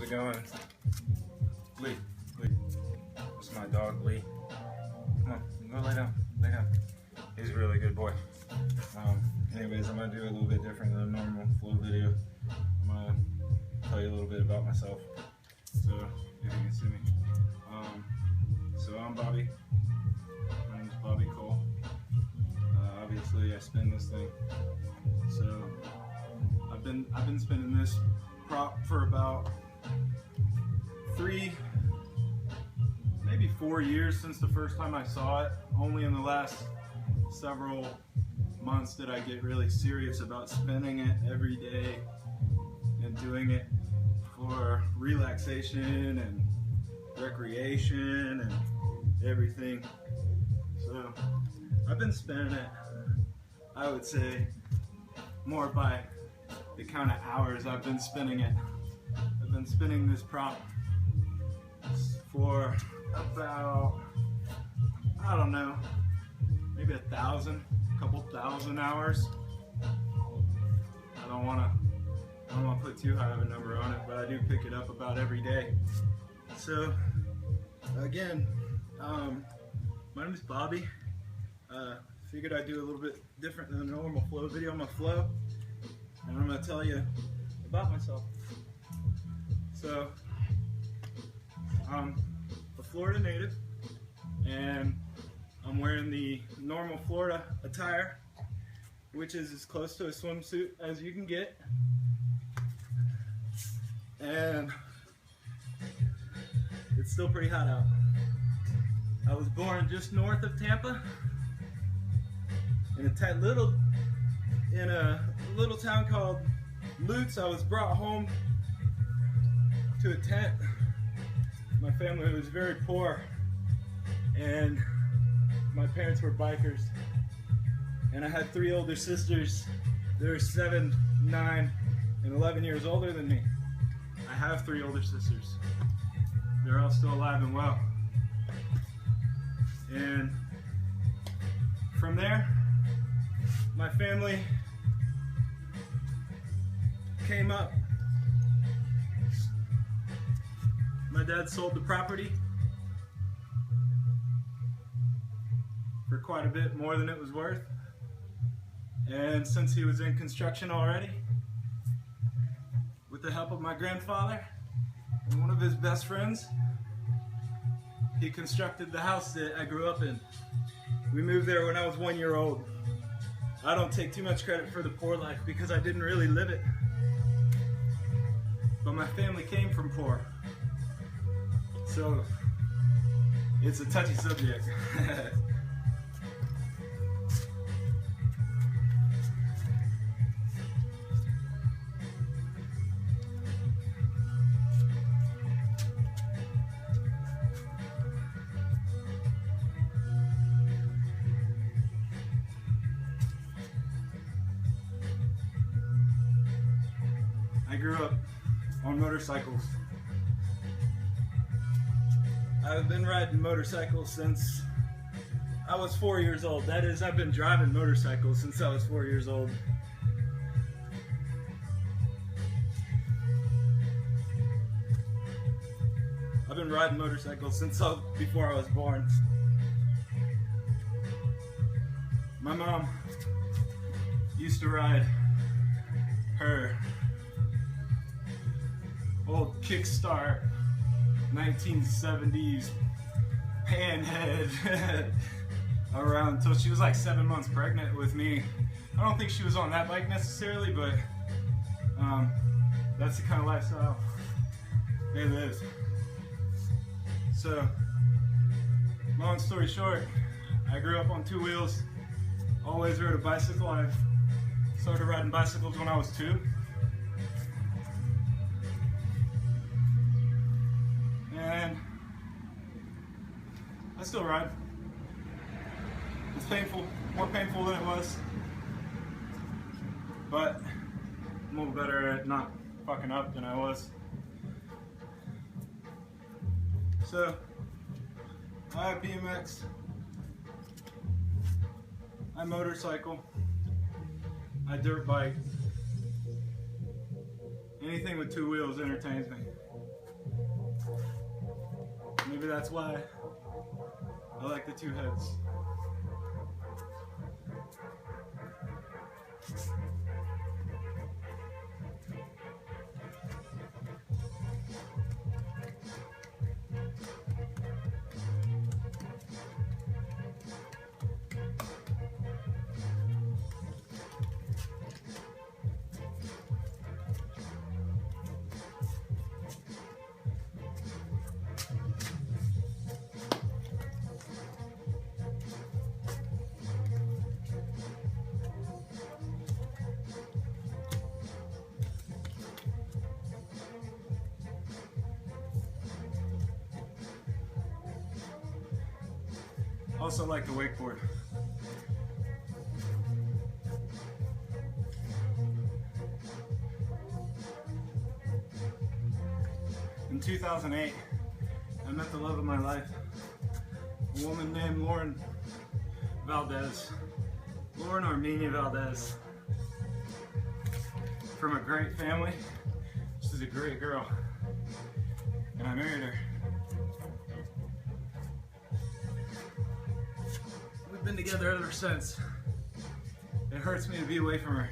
it going? Lee, Lee. It's my dog, Lee. Come on, go lay down, lay down. He's a really good boy. Anyways, I'm gonna do a little bit different than a normal flow video. I'm gonna tell you a little bit about myself. So, if you can see me. So I'm Bobby. My name's Bobby Cole. Obviously, I spin this thing. So I've been spinning this prop for about 3, maybe 4 years since the first time I saw it. Only in the last several months did I get really serious about spinning it every day and doing it for relaxation and recreation and everything. So I've been spinning it, I would say, more by the count of hours I've been spinning it. I've been spinning this prop for about, I don't know, maybe a couple thousand hours. I don't want to put too high of a number on it, but I do pick it up about every day. So again, my name is Bobby. Figured I'd do a little bit different than a normal flow video. I'm a flow, and I'm going to tell you about myself. So, I'm a Florida native, and I'm wearing the normal Florida attire, which is as close to a swimsuit as you can get. And it's still pretty hot out. I was born just north of Tampa, in a little town called Lutz. I was brought home to a tent. My family was very poor, and my parents were bikers. And I had 3 older sisters. They were 7, 9, and 11 years older than me. I have 3 older sisters. They're all still alive and well. And from there, my family came up. My dad sold the property for quite a bit more than it was worth. And since he was in construction already, with the help of my grandfather and one of his best friends, he constructed the house that I grew up in. We moved there when I was 1 year old. I don't take too much credit for the poor life because I didn't really live it. But my family came from poor. So it's a touchy subject. I grew up on motorcycles. I've been riding motorcycles since I was 4 years old. That is, I've been driving motorcycles since I was 4 years old. I've been riding motorcycles since before I was born. My mom used to ride her old Kickstart 1970s panhead around until she was like 7 months pregnant with me. I don't think she was on that bike necessarily, but that's the kind of lifestyle they lived. So, long story short, I grew up on 2 wheels, always rode a bicycle. I started riding bicycles when I was 2. And I still ride. It's painful, more painful than it was, but I'm a little better at not fucking up than I was. So, I BMX, I motorcycle, I dirt bike. Anything with two wheels entertains me. Maybe that's why I like the two heads. Also like the wakeboard. In 2008, I met the love of my life, a woman named Lauren Valdez. Lauren Armenia Valdez. From a great family. She's a great girl. And I married her. We've been together ever since. It hurts me to be away from her.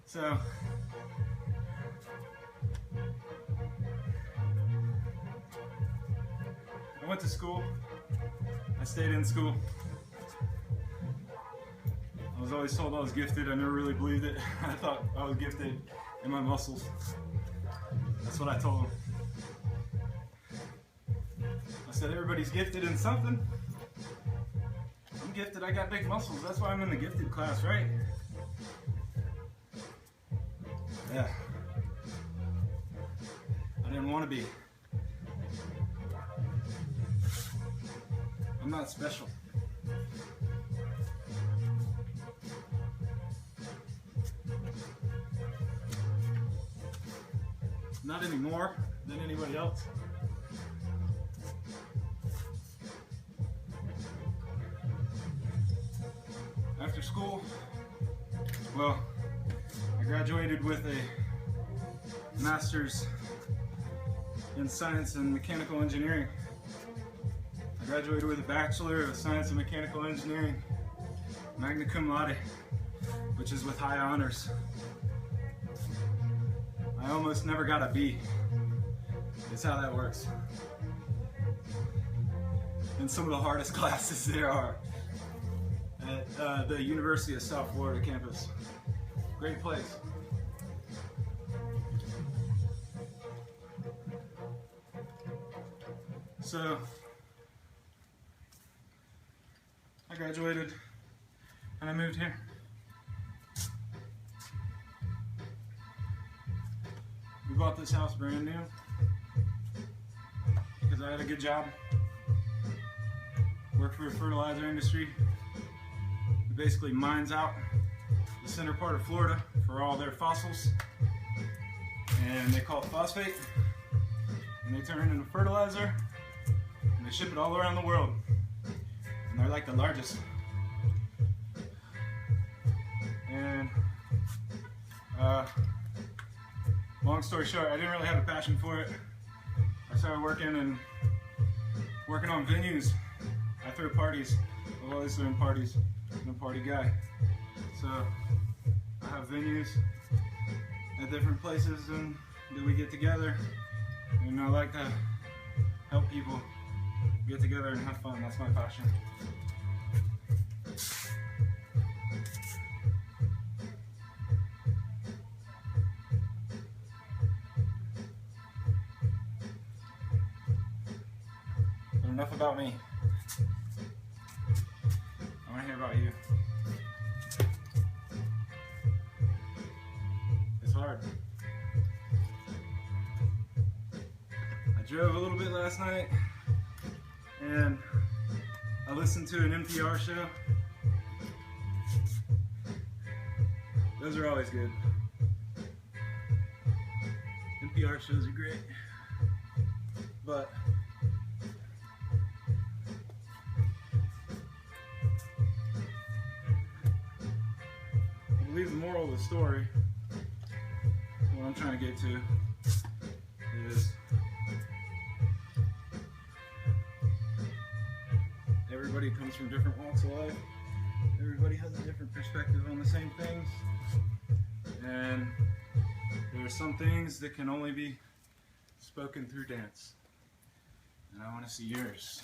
So, I went to school. I stayed in school. I was always told I was gifted. I never really believed it. I thought I was gifted in my muscles. That's what I told them. I said, everybody's gifted in something. I'm gifted, I got big muscles. That's why I'm in the gifted class, right? Yeah. I didn't want to be. I'm not special. Not any more than anybody else. After school, well, I graduated with a master's in science and mechanical engineering. I graduated with a Bachelor of Science and Mechanical Engineering, magna cum laude, which is with high honors. I almost never got a B. That's how that works. In some of the hardest classes there are at the University of South Florida campus. Great place. So, I graduated and I moved here. We bought this house brand new because I had a good job. Worked for a fertilizer industry. It basically mines out the center part of Florida for all their fossils. And they call it phosphate. And they turn it into fertilizer. And they ship it all around the world. And they're like the largest. And long story short, I didn't really have a passion for it. I started working on venues. I throw parties. I've always thrown parties. I'm a party guy. So I have venues at different places and that we get together. And I like to help people get together and have fun. That's my passion. But enough about me. I want to hear about you. It's hard. I drove a little bit last night and I listened to an NPR show. Those are always good. NPR shows are great. But I believe the moral of the story, what I'm trying to get to, is everybody comes from different walks of life. Everybody has a different perspective on the same things. And there are some things that can only be spoken through dance. And I want to see yours.